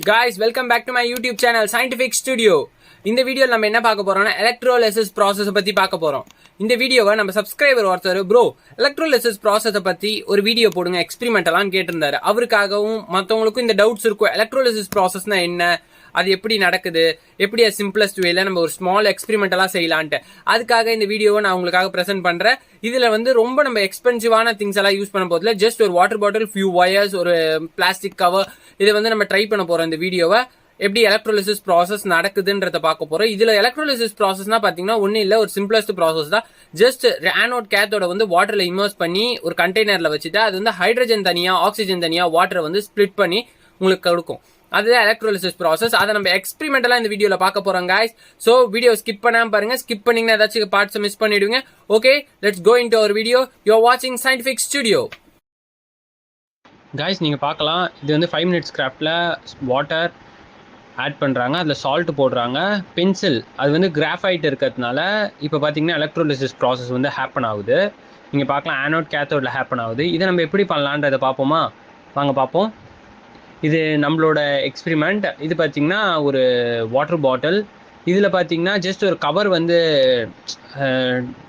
Guys, welcome back to my YouTube channel Scientific Studio. இந்த வீடியோல நம்ம என்ன பார்க்க போறோம்னா எலக்ட்ரோலைசிஸ் process பத்தி பார்க்க போறோம். இந்த வீடியோவை நம்ம சப்ஸ்கிரைபர் ஒருத்தர் ப்ரோ எலக்ட்ரோலைசிஸ் process பத்தி ஒரு வீடியோ போடுங்க எக்ஸ்பெரிமெண்டலாம் கேட்டிருந்தாரு. அவருக்காகவும் மத்தவங்களுக்கும் இந்த டவுட்ஸ் இருக்கும். எலக்ட்ரோலைசிஸ் processனா என்ன, அது எப்படி நடக்குது, எப்படி சிம்பிளஸ்ட் வேல நம்ம ஒரு ஸ்மால் எக்ஸ்பெரிமெண்டலாம் செய்யலான்ட்டு அதுக்காக இந்த வீடியோவை நான் உங்களுக்காக பிரசன்ட் பண்றேன். இதுல ரொம்ப நம்ம எக்ஸ்பென்சிவான திங்ஸ் எல்லாம் யூஸ் பண்ண போதில்லை. ஜஸ்ட் ஒரு வாட்டர் பாட்டில், ஃபியூ வயர்ஸ், ஒரு பிளாஸ்டிக் கவர், இதை நம்ம ட்ரை பண்ண போறோம். இந்த வீடியோவை எப்படி எலக்ட்ரோலிசிஸ் ப்ராசஸ் நடக்குதுன்றத பார்க்க போறோம். இதுல எலக்ட்ரோலிசிஸ் ப்ராசஸ்னா பாத்தீங்கன்னா ஒன்னும் இல்ல, ஒரு சிம்பிளஸ்ட் ப்ராசஸ் தான். ஜஸ்ட் ஆனோட் கேத்தோட வாட்டர்ல இமர்ஸ் பண்ணி ஒரு கண்டெய்னர்ல வச்சுட்டு அது ஹைட்ரஜன் தனியா ஆக்சிஜன் தனியா வாட்டரை ஸ்பிளிட் பண்ணி உங்களுக்கு கொடுக்கும். அதுதான் எலக்ட்ரோலிசிஸ் ப்ராசஸ். அதை நம்ம எக்ஸ்பெரிமெண்டலா இந்த வீடியோல பார்க்க போறோம் guys. சோ வீடியோ ஸ்கிப் பண்ணாம பாருங்க. ஸ்கிப் பண்ணீங்கன்னா ஏதாச்சும் பார்ட்ஸ் மிஸ் பண்ணிடுவீங்க. Okay, let's go into our video. You are வாட்சிங் சயின்டிஃபிக் ஸ்டுடியோ. guys, நீங்க பார்க்கலாம், இது 5 minutes கிராஃப்ட்ல வாட்டர் ஆட் பண்ணுறாங்க, அதில் சால்ட் போடுறாங்க, பென்சில் அது கிராஃபைட் இருக்கிறதுனால இப்போ பார்த்தீங்கன்னா எலக்ட்ரோலிசிஸ் ப்ராசஸ் ஹேப்பன் ஆகுது. நீங்கள் பார்க்கலாம் ஆனோட் கேத்தோடில் ஹேப்பன் ஆகுது. இதை நம்ம எப்படி பண்ணலான்றதை பார்ப்போமா? வாங்க பார்ப்போம். இது நம்மளோட எக்ஸ்பெரிமெண்ட். இது பார்த்தீங்கன்னா ஒரு வாட்டர் பாட்டில். இதில் பார்த்தீங்கன்னா ஜஸ்ட் ஒரு கவர்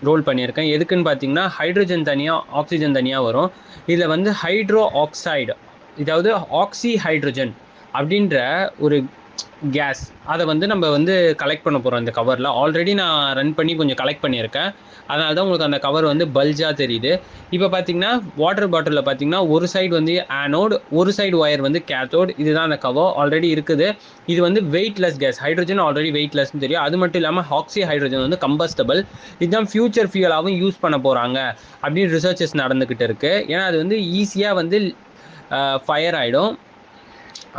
ரோல் பண்ணியிருக்கேன். எதுக்குன்னு பார்த்தீங்கன்னா ஹைட்ரஜன் தனியாக ஆக்சிஜன் தனியாக வரும். இதில் ஹைட்ரோ ஆக்சைடு, இதாவது ஆக்சி ஹைட்ரஜன் அப்படின்ற ஒரு கேஸ், அதை நம்ம கலெக்ட் பண்ண போகிறோம் இந்த கவரில். ஆல்ரெடி நான் ரன் பண்ணி கொஞ்சம் கலெக்ட் பண்ணியிருக்கேன், அதனால தான் உங்களுக்கு அந்த கவர் பல்ஜாக தெரியுது. இப்போ பார்த்தீங்கன்னா வாட்டர் பாட்டிலில் பார்த்தீங்கன்னா ஒரு சைடு ஆனோடு, ஒரு சைடு ஒயர் கேத்தோடு. இதுதான் அந்த கவர் ஆல்ரெடி இருக்குது. இது வெயிட்லெஸ் கேஸ். ஹைட்ரஜன் ஆல்ரெடி வெயிட்லெஸ்ன்னு தெரியும். அது மட்டும் இல்லாமல் ஆக்சி ஹைட்ரஜன் கம்பஸ்டபிள். இதுதான் ஃபியூச்சர் ஃபியூலாகவும் யூஸ் பண்ண போகிறாங்க அப்படின்னு ரிசர்ச்சஸ் நடந்துக்கிட்டு இருக்குது. ஏன்னா அது ஈஸியாக ஃபயர் ஆகிடும்.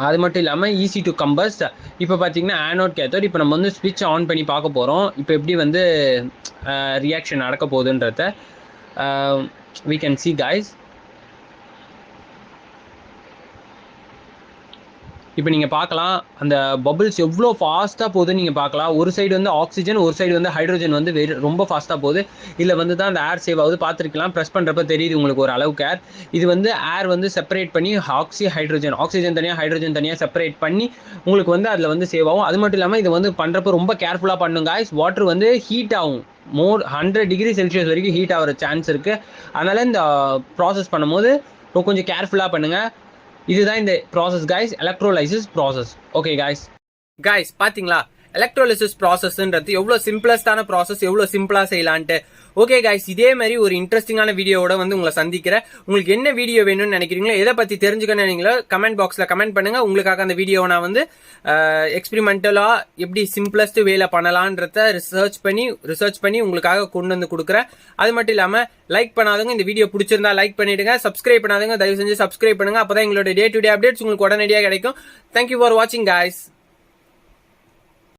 அது மட்டும் இல்லாமல் ஈஸி டு கம்பஸ்ட். இப்போ பார்த்தீங்கன்னா ஆனோட் கேத்தோட். இப்போ நம்ம ஸ்விட்ச் ஆன் பண்ணி பார்க்க போகிறோம். இப்போ எப்படி ரியாக்ஷன் நடக்க போகுதுன்றத we can see guys. இப்போ நீங்கள் பார்க்கலாம் அந்த பபிள்ஸ் எவ்வளோ ஃபாஸ்ட்டாக போகுதுன்னு நீங்கள் பார்க்கலாம். ஒரு சைடு ஆக்சிஜன், ஒரு சைடு ஹைட்ரஜன் ரொம்ப ஃபாஸ்ட்டாக போகுது. இதில் தான் அந்த ஏர் சேவ் ஆகுது. பார்த்துருக்கலாம், ப்ரெஸ் பண்ணுறப்ப தெரியுது உங்களுக்கு ஒரு அளவுக்கு ஏர். இது ஏர் செப்பரேட் பண்ணி ஆக்சிஜன் தனியாக ஹைட்ரஜன் தனியாக செப்பரேட் பண்ணி உங்களுக்கு அதில் சேவ் ஆகும். அது மட்டும் இல்லாமல் இது பண்ணுறப்ப ரொம்ப கேர்ஃபுல்லாக பண்ணுங்க guys. வாட்டர் ஹீட் ஆகும். 100 டிகிரி செல்சியஸ் வரைக்கும் ஹீட் ஆகிற சான்ஸ் இருக்குது. அதனால் இந்த ப்ராசஸ் பண்ணும்போது கொஞ்சம் கேர்ஃபுல்லாக பண்ணுங்கள். இதுதான் இந்த process guys, electrolysis process. Okay guys, பாத்தீங்களா எலக்ட்ரோலிசிஸ் ப்ராசஸ்ன்றது எவ்வளோ சிம்பிளஸ்டான ப்ராசஸ், எவ்வளோ சிம்பிளா செய்யலான்ட்டு. ஓகே guys, இதே மாதிரி ஒரு இன்ட்ரெஸ்டிங்கான வீடியோவோட உங்களை சந்திக்கிறேன். உங்களுக்கு என்ன வீடியோ வேணும்னு நினைக்கிறீங்களோ, எதை பத்தி தெரிஞ்சுக்கணும் நினைக்கிறீங்களோ கமெண்ட் பாக்ஸ்ல கமெண்ட் பண்ணுங்க. உங்களுக்காக அந்த வீடியோவை நான் எக்ஸ்பெரிமெண்டலா எப்படி சிம்பிளஸ்ட் வேலை பண்ணலான்றத ரிசர்ச் பண்ணி உங்களுக்காக கொண்டு கொடுக்குறேன். அது மட்டும் இல்லாம லைக் பண்ணாதவங்க இந்த வீடியோ பிடிச்சிருந்தா லைக் பண்ணிடுங்க. சப்ஸ்கிரைப் பண்ணாதவங்க தயவு செஞ்சு சப்ஸ்கிரைப் பண்ணுங்க. அப்பதான் எங்களோட டே டு டே அப்டேட்ஸ் உங்களுக்கு உடனடியாக கிடைக்கும். தேங்க்யூ ஃபார் வாட்சிங் guys.